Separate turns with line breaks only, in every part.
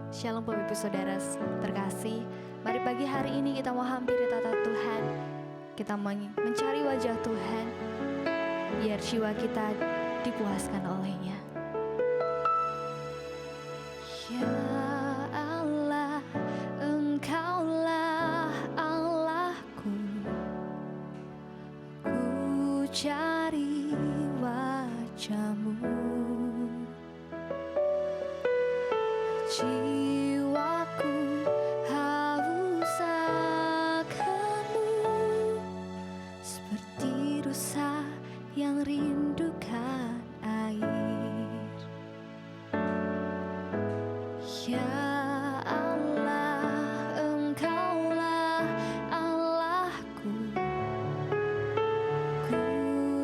Shalom Bapak Ibu Saudara terkasih. Mari pagi hari ini kita mau hampiri tata Tuhan. Kita mencari wajah Tuhan, biar jiwa kita dipuaskan olehnya. Ya Allah, Engkaulah Allahku, ku cari wajah-Mu. Jiwaku haus akan-Mu, seperti rusa yang rindukan air. Ya Allah, Engkaulah Allahku, ku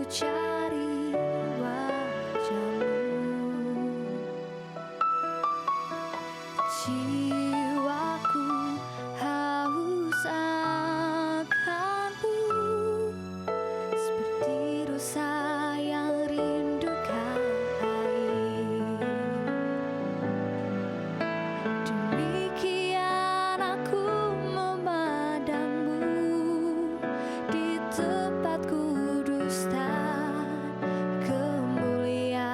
cari wajah-Mu. Jiwaku haus akan-Mu, seperti rusa yang rindukan air. Demikian aku memandang-Mu di tempat kudus dan kemuliaan-Mu.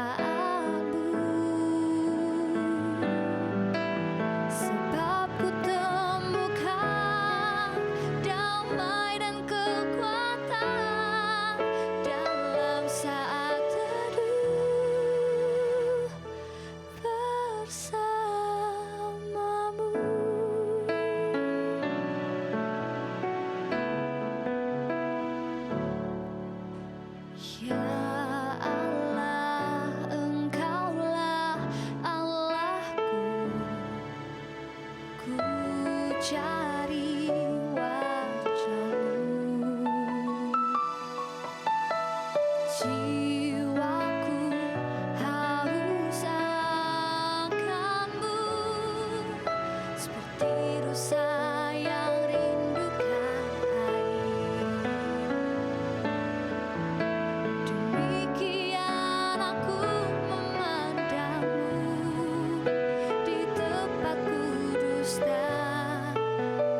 Sebab ku temukan damai dan kekuatan dalam saat teduh bersama-Mu. Ya Allah, Engkaulah Allahku, ku cari wajah-Mu. Jiwaku haus akan-Mu, seperti rusa yang rindukan air. Demikian aku memandang-Mu di tempat kudus dan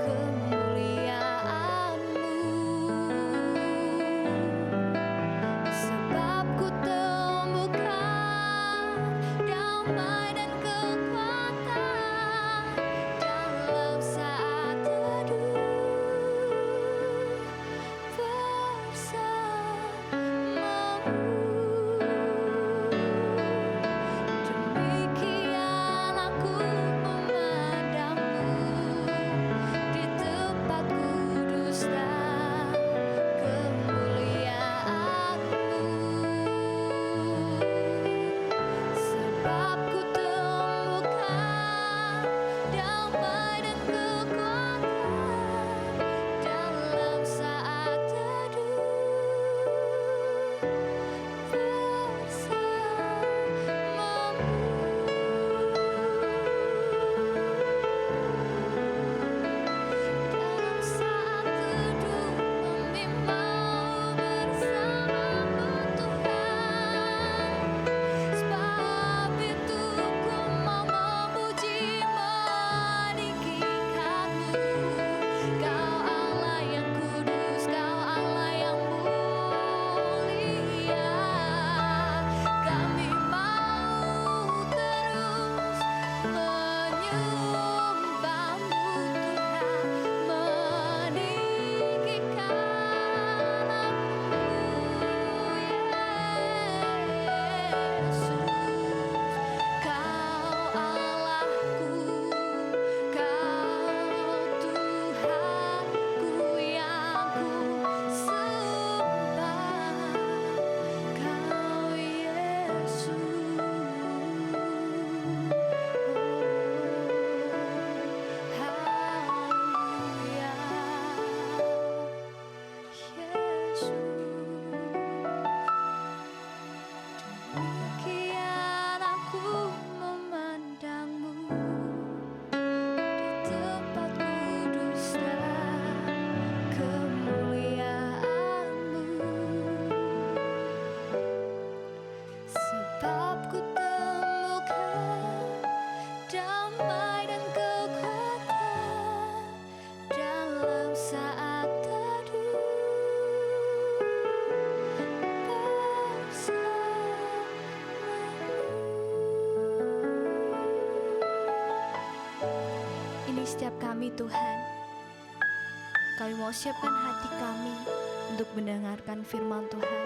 kemuliaan-Mu. Sebab ku temukan damai dan kekuatan dalam saat Ampuni setiap kami Tuhan. Kami mau siapkan hati kami untuk mendengarkan firman Tuhan.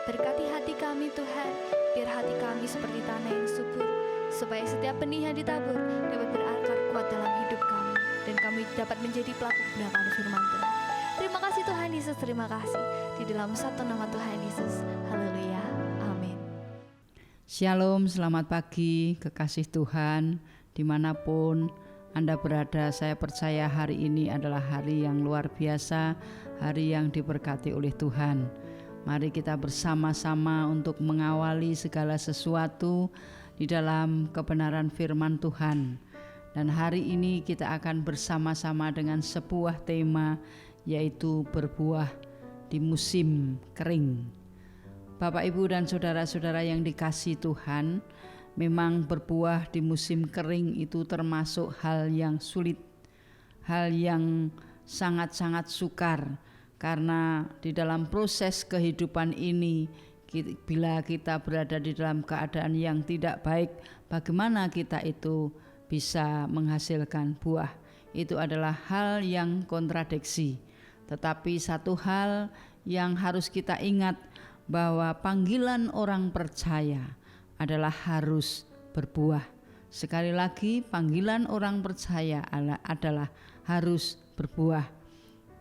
Berkati hati kami Tuhan, biar hati kami seperti tanah yang subur, supaya setiap benih yang ditabur dapat berakar kuat dalam hidup kami, dan kami dapat menjadi pelaku kebenaran firman Tuhan. Terima kasih Tuhan Yesus, terima kasih. Di dalam satu nama Tuhan Yesus, haleluya, amin.
Shalom, selamat pagi kekasih Tuhan. Dimanapun Anda berada, saya percaya hari ini adalah hari yang luar biasa, hari yang diberkati oleh Tuhan. Mari kita bersama-sama untuk mengawali segala sesuatu di dalam kebenaran firman Tuhan. Dan hari ini kita akan bersama-sama dengan sebuah tema, yaitu berbuah di musim kering. Bapak, Ibu, dan saudara-saudara yang dikasihi Tuhan, memang berbuah di musim kering itu termasuk hal yang sulit, hal yang sangat-sangat sukar, karena di dalam proses kehidupan ini, bila kita berada di dalam keadaan yang tidak baik, bagaimana kita itu bisa menghasilkan buah? Itu adalah hal yang kontradiksi. Tetapi satu hal yang harus kita ingat, bahwa panggilan orang percaya adalah harus berbuah. Sekali lagi, panggilan orang percaya adalah harus berbuah.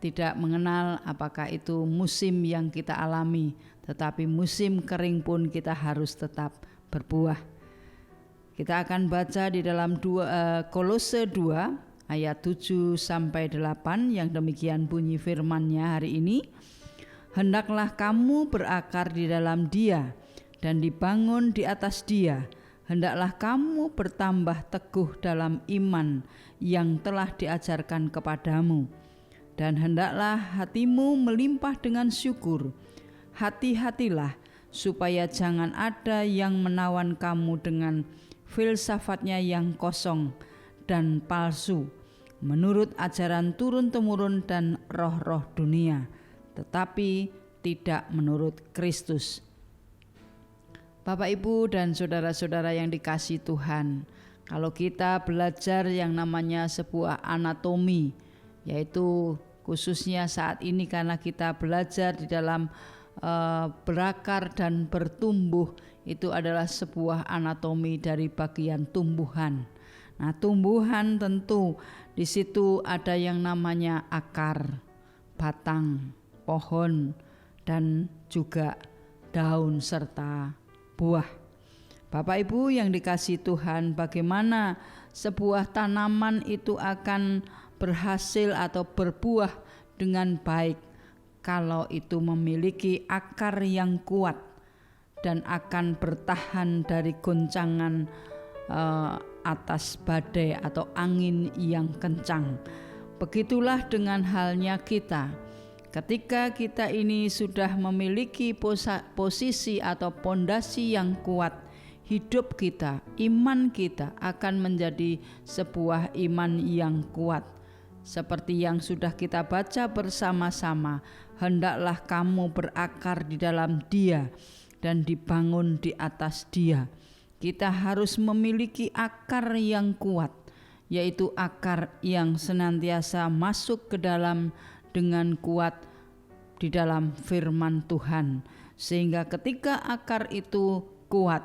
Tidak mengenal apakah itu musim yang kita alami, tetapi musim kering pun kita harus tetap berbuah. Kita akan baca di dalam Kolose 2 ayat 7-8 yang demikian bunyi firman-Nya hari ini. Hendaklah kamu berakar di dalam Dia dan dibangun di atas Dia. Hendaklah kamu bertambah teguh dalam iman yang telah diajarkan kepadamu. Dan hendaklah hatimu melimpah dengan syukur. Hati-hatilah supaya jangan ada yang menawan kamu dengan filsafatnya yang kosong dan palsu, menurut ajaran turun-temurun dan roh-roh dunia, tetapi tidak menurut Kristus. Bapak, Ibu, dan saudara-saudara yang dikasihi Tuhan, kalau kita belajar yang namanya sebuah anatomi, yaitu khususnya saat ini karena kita belajar di dalam berakar dan bertumbuh, itu adalah sebuah anatomi dari bagian tumbuhan. Nah, tumbuhan tentu di situ ada yang namanya akar, batang, pohon, dan juga daun serta buah. Bapak, Ibu yang dikasihi Tuhan, bagaimana sebuah tanaman itu akan berhasil atau berbuah dengan baik kalau itu memiliki akar yang kuat dan akan bertahan dari goncangan atas badai atau angin yang kencang. Begitulah dengan halnya kita. Ketika kita ini sudah memiliki posisi atau pondasi yang kuat, hidup kita, iman kita akan menjadi sebuah iman yang kuat. Seperti yang sudah kita baca bersama-sama, hendaklah kamu berakar di dalam Dia dan dibangun di atas Dia. Kita harus memiliki akar yang kuat, yaitu akar yang senantiasa masuk ke dalam dengan kuat di dalam firman Tuhan, sehingga ketika akar itu kuat,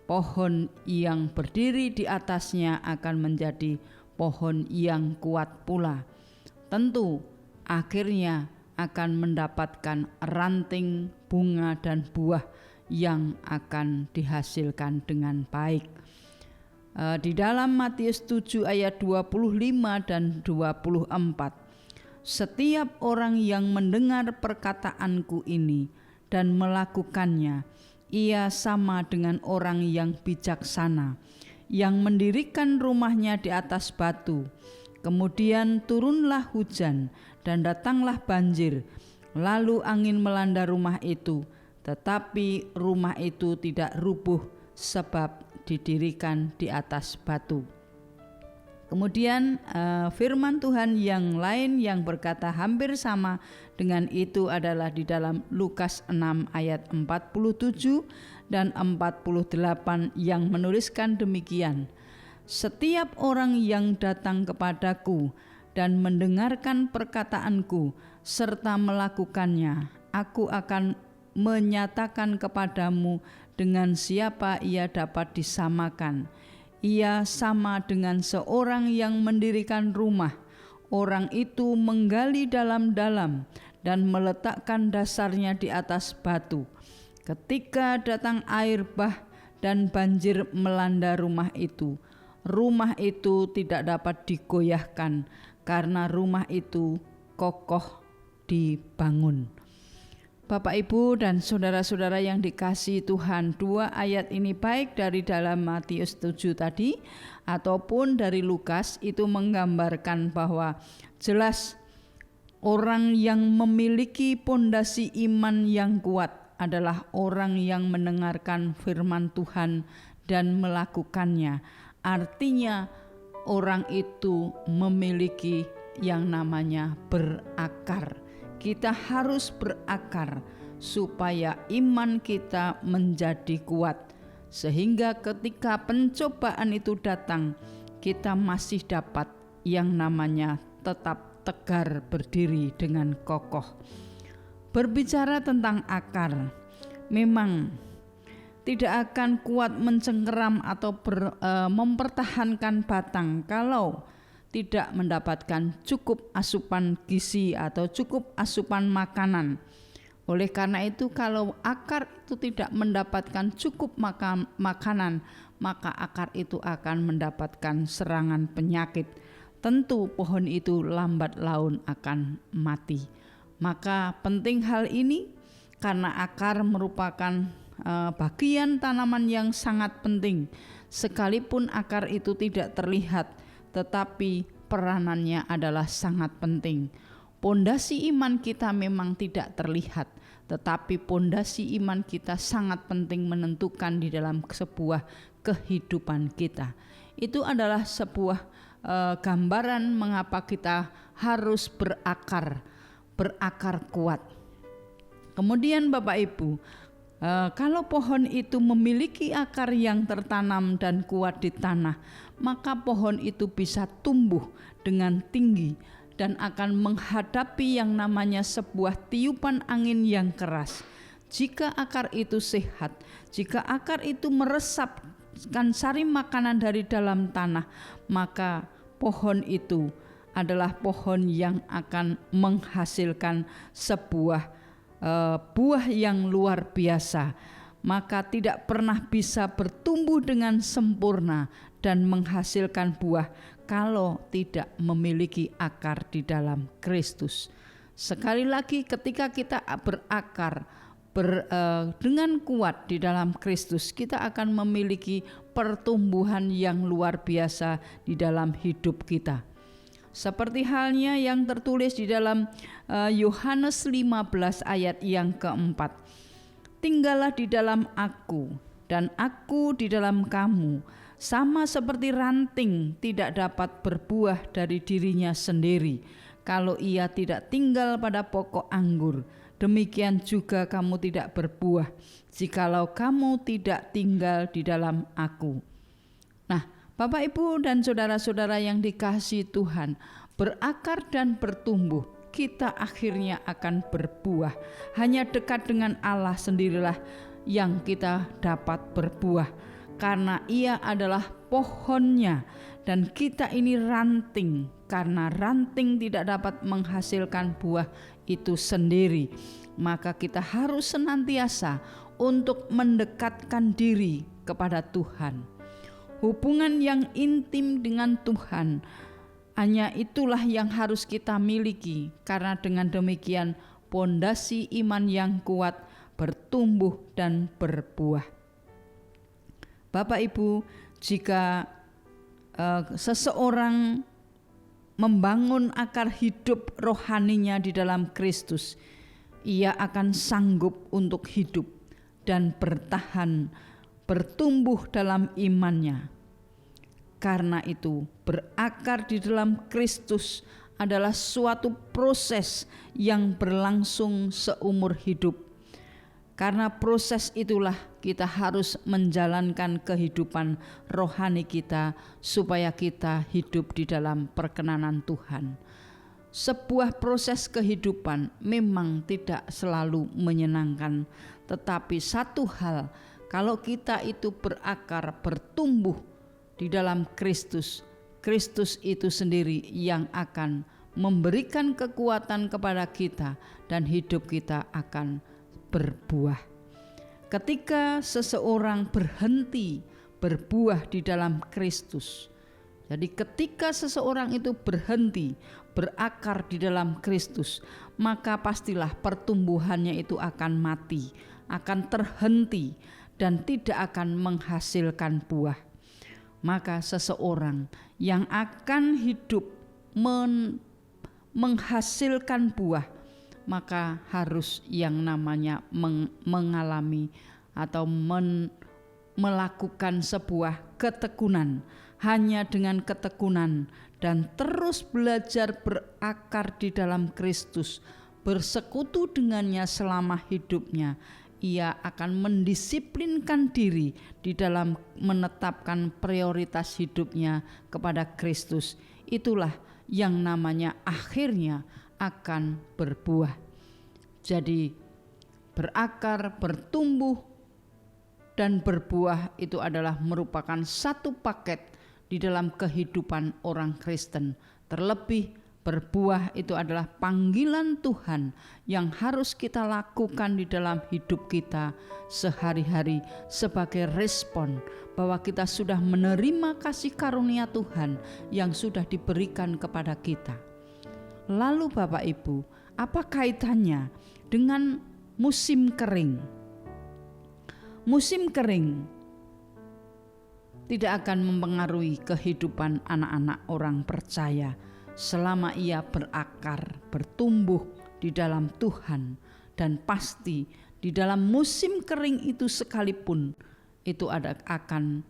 pohon yang berdiri di atasnya akan menjadi pohon yang kuat pula. Tentu akhirnya akan mendapatkan ranting, bunga, dan buah yang akan dihasilkan dengan baik. Di dalam Matius 7 ayat 25 dan 24, setiap orang yang mendengar perkataanku ini dan melakukannya, ia sama dengan orang yang bijaksana, yang mendirikan rumahnya di atas batu. Kemudian turunlah hujan dan datanglah banjir, lalu angin melanda rumah itu, tetapi rumah itu tidak rubuh sebab didirikan di atas batu. Kemudian firman Tuhan yang lain yang berkata hampir sama dengan itu adalah di dalam Lukas 6 ayat 47 dan 48 yang menuliskan demikian. Setiap orang yang datang kepadaku dan mendengarkan perkataanku serta melakukannya, aku akan menyatakan kepadamu dengan siapa ia dapat disamakan. Ia sama dengan seorang yang mendirikan rumah. Orang itu menggali dalam-dalam dan meletakkan dasarnya di atas batu. Ketika datang air bah dan banjir melanda rumah itu tidak dapat digoyahkan karena rumah itu kokoh dibangun. Bapak, Ibu, dan saudara-saudara yang dikasihi Tuhan, 2 ayat ini baik dari dalam Matius 7 tadi ataupun dari Lukas itu menggambarkan bahwa jelas orang yang memiliki pondasi iman yang kuat adalah orang yang mendengarkan firman Tuhan dan melakukannya. Artinya orang itu memiliki yang namanya berakar. Kita harus berakar supaya iman kita menjadi kuat, sehingga ketika pencobaan itu datang, kita masih dapat yang namanya tetap tegar berdiri dengan kokoh. Berbicara tentang akar, memang tidak akan kuat mencengkeram atau mempertahankan batang kalau tidak mendapatkan cukup asupan gizi atau cukup asupan makanan. Oleh karena itu, kalau akar itu tidak mendapatkan cukup makanan, maka akar itu akan mendapatkan serangan penyakit. Tentu pohon itu lambat laun akan mati. Maka penting hal ini karena akar merupakan bagian tanaman yang sangat penting. Sekalipun akar itu tidak terlihat, tetapi peranannya adalah sangat penting. Pondasi iman kita memang tidak terlihat, tetapi pondasi iman kita sangat penting menentukan di dalam sebuah kehidupan kita. Itu adalah sebuah gambaran mengapa kita harus berakar kuat. Kemudian Bapak Ibu, kalau pohon itu memiliki akar yang tertanam dan kuat di tanah, maka pohon itu bisa tumbuh dengan tinggi dan akan menghadapi yang namanya sebuah tiupan angin yang keras. Jika akar itu sehat, jika akar itu meresapkan sari makanan dari dalam tanah, maka pohon itu adalah pohon yang akan menghasilkan sebuah buah yang luar biasa. Maka tidak pernah bisa bertumbuh dengan sempurna dan menghasilkan buah kalau tidak memiliki akar di dalam Kristus. Sekali lagi, ketika kita berakar dengan kuat di dalam Kristus, kita akan memiliki pertumbuhan yang luar biasa di dalam hidup kita. Seperti halnya yang tertulis di dalam Yohanes 15 ayat yang keempat. Tinggallah di dalam aku dan aku di dalam kamu, sama seperti ranting tidak dapat berbuah dari dirinya sendiri kalau ia tidak tinggal pada pokok anggur. Demikian juga kamu tidak berbuah jikalau kamu tidak tinggal di dalam aku. Nah, Bapak, Ibu, dan saudara-saudara yang dikasihi Tuhan, berakar dan bertumbuh, kita akhirnya akan berbuah. Hanya dekat dengan Allah sendirilah yang kita dapat berbuah, karena Ia adalah pohonnya dan kita ini ranting, karena ranting tidak dapat menghasilkan buah itu sendiri. Maka kita harus senantiasa untuk mendekatkan diri kepada Tuhan. Hubungan yang intim dengan Tuhan, hanya itulah yang harus kita miliki, karena dengan demikian pondasi iman yang kuat bertumbuh dan berbuah. Bapak Ibu, jika seseorang membangun akar hidup rohaninya di dalam Kristus, ia akan sanggup untuk hidup dan bertahan, bertumbuh dalam imannya. Karena itu, berakar di dalam Kristus adalah suatu proses yang berlangsung seumur hidup. Karena proses itulah kita harus menjalankan kehidupan rohani kita supaya kita hidup di dalam perkenanan Tuhan. Sebuah proses kehidupan memang tidak selalu menyenangkan, tetapi satu hal, kalau kita itu berakar, bertumbuh di dalam Kristus, Kristus itu sendiri yang akan memberikan kekuatan kepada kita dan hidup kita akan berbuah. Ketika seseorang berhenti berbuah di dalam Kristus, jadi ketika seseorang itu berhenti berakar di dalam Kristus, maka pastilah pertumbuhannya itu akan mati, akan terhenti dan tidak akan menghasilkan buah. Maka seseorang yang akan hidup menghasilkan buah, maka harus yang namanya mengalami atau melakukan sebuah ketekunan. Hanya dengan ketekunan dan terus belajar berakar di dalam Kristus, bersekutu dengannya selama hidupnya, ia akan mendisiplinkan diri di dalam menetapkan prioritas hidupnya kepada Kristus. Itulah yang namanya akhirnya akan berbuah. Jadi berakar, bertumbuh, dan berbuah itu adalah merupakan satu paket di dalam kehidupan orang Kristen. Terlebih berbuah itu adalah panggilan Tuhan yang harus kita lakukan di dalam hidup kita sehari-hari sebagai respon bahwa kita sudah menerima kasih karunia Tuhan yang sudah diberikan kepada kita. Lalu Bapak Ibu, apa kaitannya dengan musim kering? Musim kering tidak akan mempengaruhi kehidupan anak-anak orang percaya selama ia berakar, bertumbuh di dalam Tuhan, dan pasti di dalam musim kering itu sekalipun itu akan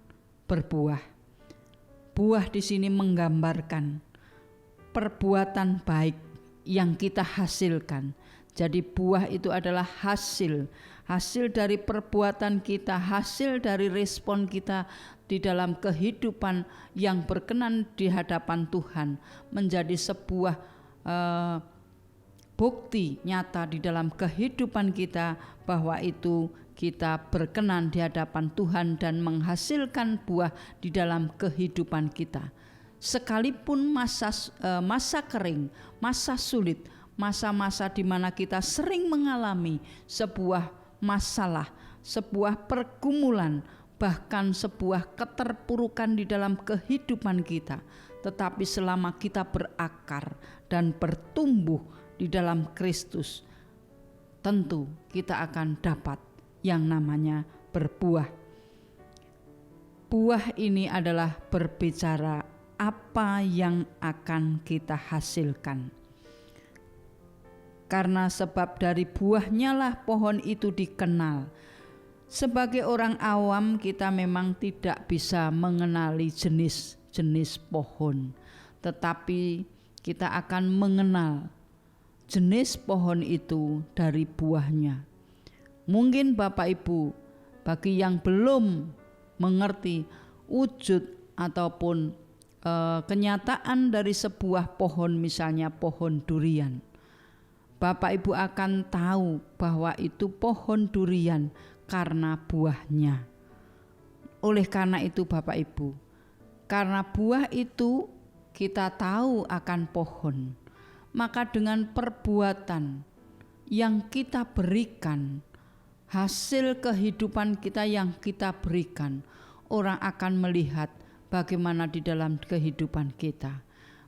berbuah. Buah di sini menggambarkan perbuatan baik yang kita hasilkan. Jadi buah itu adalah hasil dari perbuatan kita, hasil dari respon kita di dalam kehidupan yang berkenan di hadapan Tuhan, menjadi sebuah bukti nyata di dalam kehidupan kita bahwa itu kita berkenan di hadapan Tuhan dan menghasilkan buah di dalam kehidupan kita. Sekalipun masa kering, masa sulit, masa-masa di mana kita sering mengalami sebuah masalah, sebuah pergumulan, bahkan sebuah keterpurukan di dalam kehidupan kita, tetapi selama kita berakar dan bertumbuh di dalam Kristus, tentu kita akan dapat yang namanya berbuah. Buah ini adalah berbicara apa yang akan kita hasilkan. Karena sebab dari buahnya lah pohon itu dikenal. Sebagai orang awam kita memang tidak bisa mengenali jenis-jenis pohon, tetapi kita akan mengenal jenis pohon itu dari buahnya. Mungkin Bapak Ibu, bagi yang belum mengerti wujud ataupun kenyataan dari sebuah pohon, misalnya pohon durian, Bapak Ibu akan tahu bahwa itu pohon durian karena buahnya. Oleh karena itu Bapak Ibu, karena buah itu kita tahu akan pohon, maka dengan perbuatan yang kita berikan, hasil kehidupan kita yang kita berikan, orang akan melihat bagaimana di dalam kehidupan kita.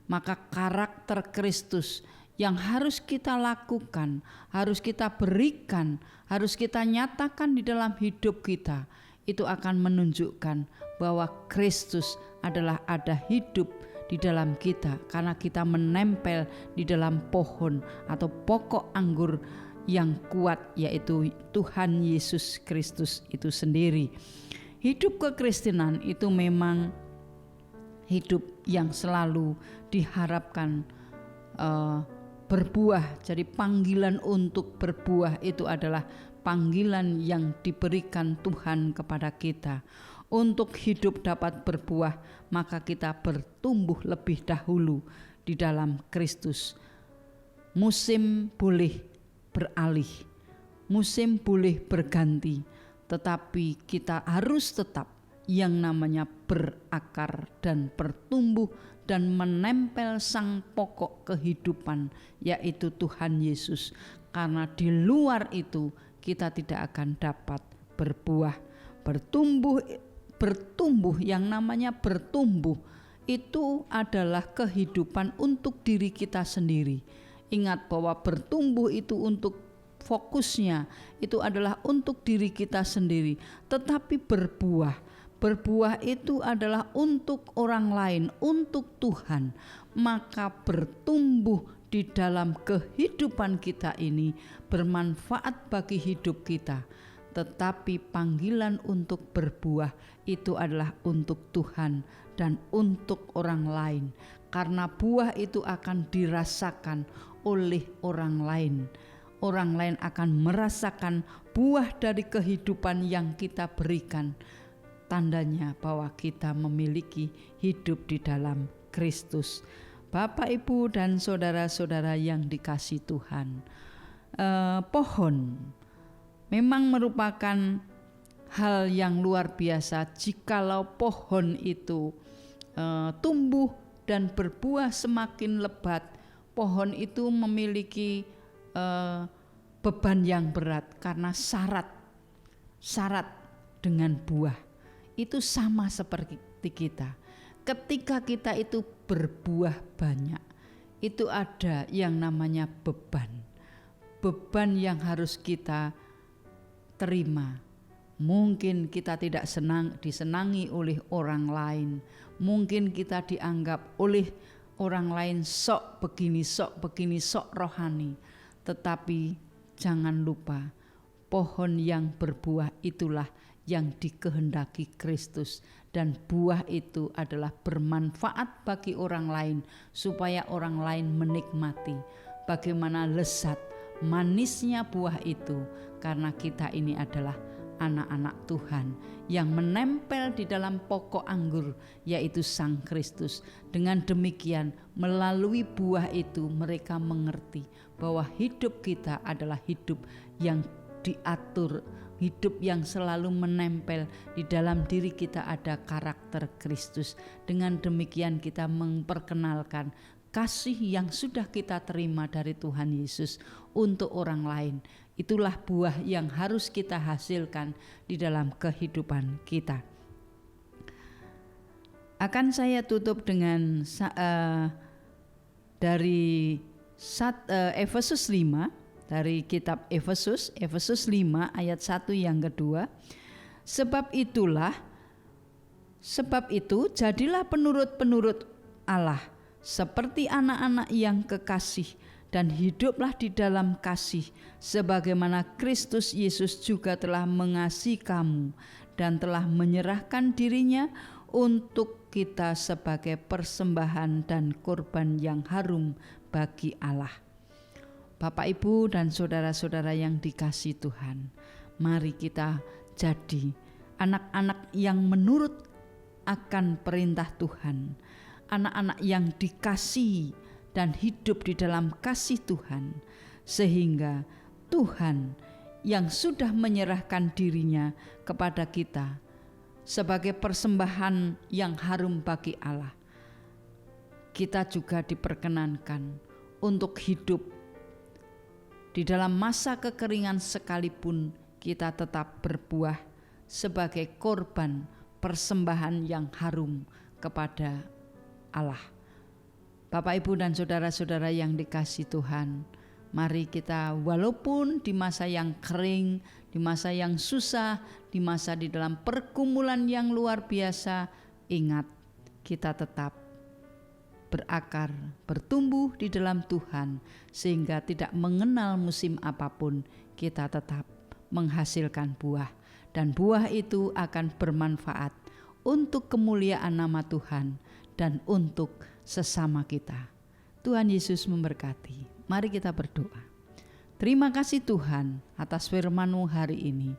Maka karakter Kristus yang harus kita lakukan, harus kita berikan, harus kita nyatakan di dalam hidup kita, itu akan menunjukkan bahwa Kristus adalah ada hidup di dalam kita, karena kita menempel di dalam pohon atau pokok anggur yang kuat, yaitu Tuhan Yesus Kristus itu sendiri. Hidup kekristenan itu memang hidup yang selalu diharapkan berbuah. Jadi panggilan untuk berbuah itu adalah panggilan yang diberikan Tuhan kepada kita. Untuk hidup dapat berbuah, maka kita bertumbuh lebih dahulu di dalam Kristus. Musim boleh beralih, musim boleh berganti, tetapi kita harus tetap yang namanya berakar dan bertumbuh dan menempel sang pokok kehidupan, yaitu Tuhan Yesus. Karena di luar itu kita tidak akan dapat berbuah. Bertumbuh yang namanya bertumbuh itu adalah kehidupan untuk diri kita sendiri. Ingat bahwa bertumbuh itu untuk fokusnya itu adalah untuk diri kita sendiri, tetapi berbuah itu adalah untuk orang lain, untuk Tuhan. Maka bertumbuh di dalam kehidupan kita ini bermanfaat bagi hidup kita. Tetapi panggilan untuk berbuah itu adalah untuk Tuhan dan untuk orang lain. Karena buah itu akan dirasakan oleh orang lain. Orang lain akan merasakan buah dari kehidupan yang kita berikan. Tandanya bahwa kita memiliki hidup di dalam Kristus. Bapak, Ibu, dan saudara-saudara yang dikasihi Tuhan, pohon memang merupakan hal yang luar biasa jikalau pohon itu tumbuh dan berbuah semakin lebat. Pohon itu memiliki beban yang berat karena syarat dengan buah. Itu sama seperti kita. Ketika kita itu berbuah banyak, itu ada yang namanya beban. Beban yang harus kita terima. Mungkin kita tidak disenangi oleh orang lain. Mungkin kita dianggap oleh orang lain sok begini, sok rohani. Tetapi jangan lupa, pohon yang berbuah itulah yang dikehendaki Kristus, dan buah itu adalah bermanfaat bagi orang lain supaya orang lain menikmati bagaimana lezat manisnya buah itu, karena kita ini adalah anak-anak Tuhan yang menempel di dalam pokok anggur, yaitu Sang Kristus. Dengan demikian melalui buah itu mereka mengerti bahwa hidup kita adalah hidup yang diatur, hidup yang selalu menempel di dalam diri kita ada karakter Kristus. Dengan demikian kita memperkenalkan kasih yang sudah kita terima dari Tuhan Yesus untuk orang lain. Itulah buah yang harus kita hasilkan di dalam kehidupan kita. Akan saya tutup dengan dari Efesus 5, dari kitab Efesus 5 ayat 1 yang kedua. Sebab itu jadilah penurut-penurut Allah seperti anak-anak yang kekasih, dan hiduplah di dalam kasih sebagaimana Kristus Yesus juga telah mengasihi kamu dan telah menyerahkan dirinya untuk kita sebagai persembahan dan korban yang harum bagi Allah. Bapak, Ibu, dan saudara-saudara yang dikasihi Tuhan, mari kita jadi anak-anak yang menurut akan perintah Tuhan, anak-anak yang dikasihi dan hidup di dalam kasih Tuhan, sehingga Tuhan yang sudah menyerahkan dirinya kepada kita sebagai persembahan yang harum bagi Allah, kita juga diperkenankan untuk hidup di dalam masa kekeringan sekalipun kita tetap berbuah sebagai korban persembahan yang harum kepada Allah. Bapak, Ibu, dan saudara-saudara yang dikasihi Tuhan, mari kita walaupun di masa yang kering, di masa yang susah, di masa di dalam pergumulan yang luar biasa, ingat kita tetap berakar, bertumbuh di dalam Tuhan, sehingga tidak mengenal musim apapun, kita tetap menghasilkan buah, dan buah itu akan bermanfaat untuk kemuliaan nama Tuhan dan untuk sesama kita. Tuhan Yesus memberkati. Mari kita berdoa. Terima kasih Tuhan atas firman-Mu hari ini.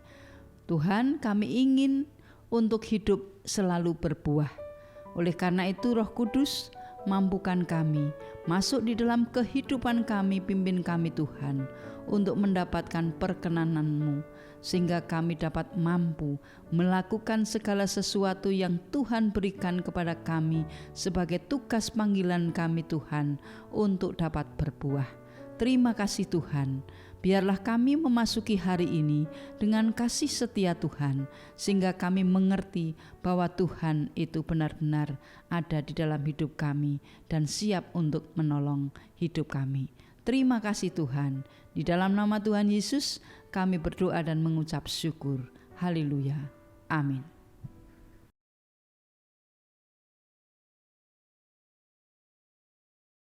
Tuhan, kami ingin untuk hidup selalu berbuah. Oleh karena itu Roh Kudus, mampukan kami masuk di dalam kehidupan kami, pimpin kami Tuhan, untuk mendapatkan perkenanan-Mu, sehingga kami dapat mampu melakukan segala sesuatu yang Tuhan berikan kepada kami sebagai tugas panggilan kami Tuhan untuk dapat berbuah. Terima kasih Tuhan. Biarlah kami memasuki hari ini dengan kasih setia Tuhan, sehingga kami mengerti bahwa Tuhan itu benar-benar ada di dalam hidup kami dan siap untuk menolong hidup kami. Terima kasih Tuhan. Di dalam nama Tuhan Yesus kami berdoa dan mengucap syukur. Haleluya. Amin.